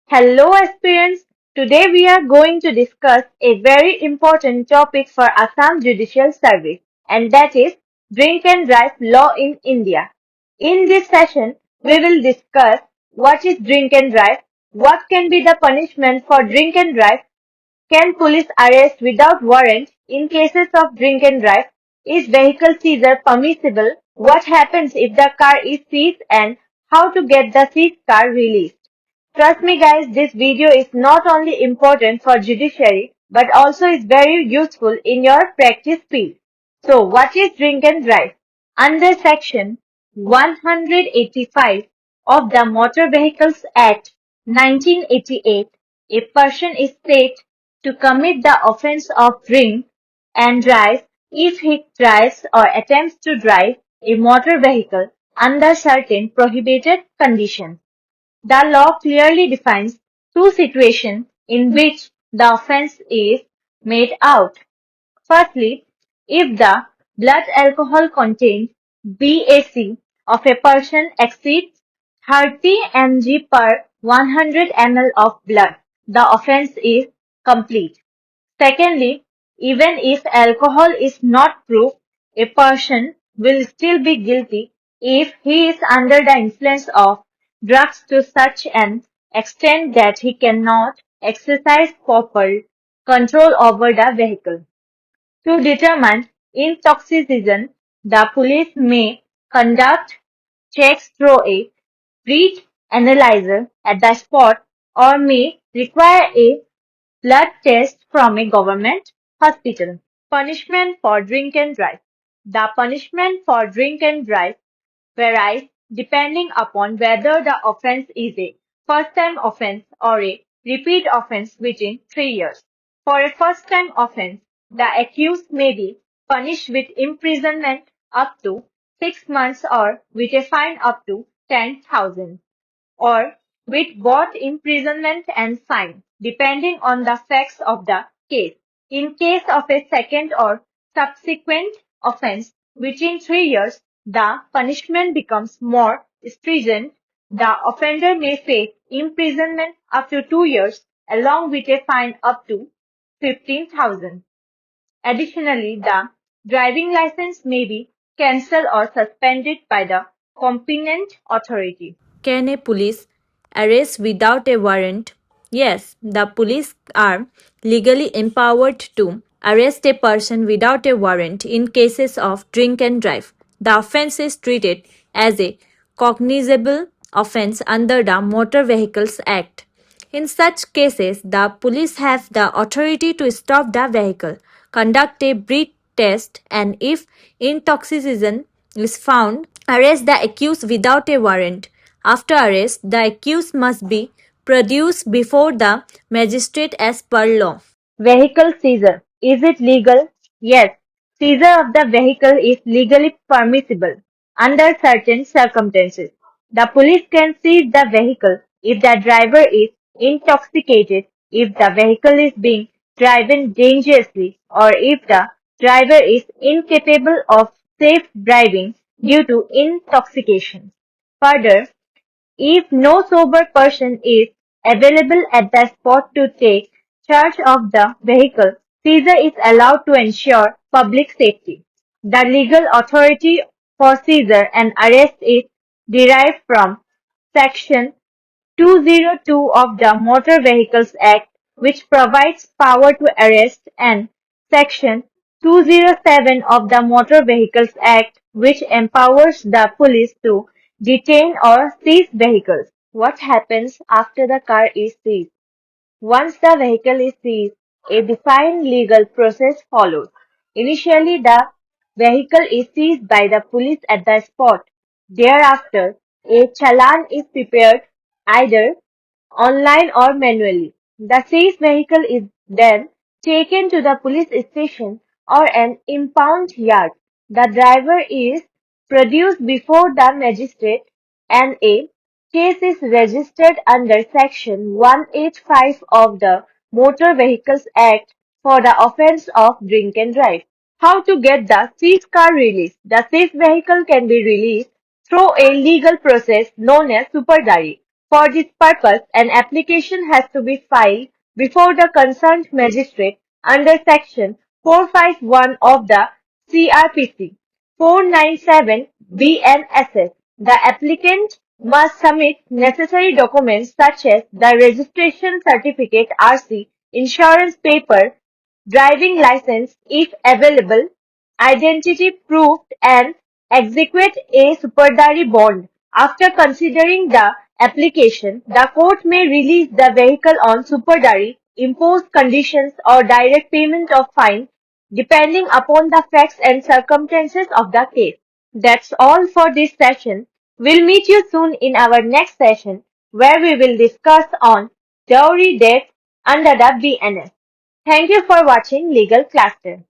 Hello, aspirants. Today we are going to discuss a very important topic for Assam Judicial Service, and that is drink and drive law in India. In this session, we will discuss what is drink and drive, what can be the punishment for drink and drive, can police arrest without warrant in cases of drink and drive, is vehicle seizure permissible, what happens if the car is seized, and how to get the seized car released. Trust me guys, this video is not only important for judiciary but also is very useful in your practice field. So what is drink and drive? Under section 185 of the Motor Vehicles Act 1988, a person is said to commit the offense of drink and drive if he drives or attempts to drive a motor vehicle under certain prohibited conditions. The law clearly defines two situations in which the offense is made out. Firstly, if the blood alcohol content (BAC) of a person exceeds 30 mg per 100 ml of blood, the offense is complete. Secondly, even if alcohol is not proof, a person will still be guilty if he is under the influence of drugs to such an extent that he cannot exercise proper control over the vehicle. To determine intoxication, the police may conduct checks through a breath analyzer at the spot or may require a blood test from a government hospital. Punishment for drink and drive. The punishment for drink and drive varies depending upon whether the offense is a first-time offense or a repeat offense within 3 years. For a first-time offense, the accused may be punished with imprisonment up to 6 months or with a fine up to 10,000 or with both imprisonment and fine, depending on the facts of the case. In case of a second or subsequent offense within 3 years, the punishment becomes more stringent. The offender may face imprisonment up to 2 years along with a fine up to 15,000. Additionally, the driving license may be cancelled or suspended by the competent authority. Can a police arrest without a warrant? Yes, the police are legally empowered to arrest a person without a warrant in cases of drink and drive. The offense is treated as a cognizable offense under the Motor Vehicles Act. In such cases, the police have the authority to stop the vehicle, conduct a breath test, and if intoxication is found, arrest the accused without a warrant. After arrest, the accused must be produced before the magistrate as per law. Vehicle seizure. Is it legal? Yes. Seizure of the vehicle is legally permissible under certain circumstances. The police can seize the vehicle if the driver is intoxicated, if the vehicle is being driven dangerously, or if the driver is incapable of safe driving due to intoxication. Further, if no sober person is available at the spot to take charge of the vehicle, seizure is allowed to ensure public safety. The legal authority for seizure and arrest is derived from Section 202 of the Motor Vehicles Act, which provides power to arrest, and Section 207 of the Motor Vehicles Act, which empowers the police to detain or seize vehicles. What happens after the car is seized? Once the vehicle is seized, a defined legal process follows. Initially, the vehicle is seized by the police at the spot. Thereafter, a challan is prepared either online or manually. The seized vehicle is then taken to the police station or an impound yard. The driver is produced before the magistrate and a case is registered under Section 185 of the Motor Vehicles Act for the offence of drink and drive. How to get the seized car released? The seized vehicle can be released through a legal process known as superdari. For this purpose, an application has to be filed before the concerned magistrate under Section 451 of the CRPC 497 BNSS. The applicant must submit necessary documents such as the registration certificate (RC), insurance paper, driving license if available, identity proof, and execute a supervisory bond. After considering the application, the court may release the vehicle on supervisory, impose conditions, or direct payment of fine, depending upon the facts and circumstances of the case. That's all for this session. We'll meet you soon in our next session where we will discuss on dowry death under the BNS. Thank you for watching Legal Cluster.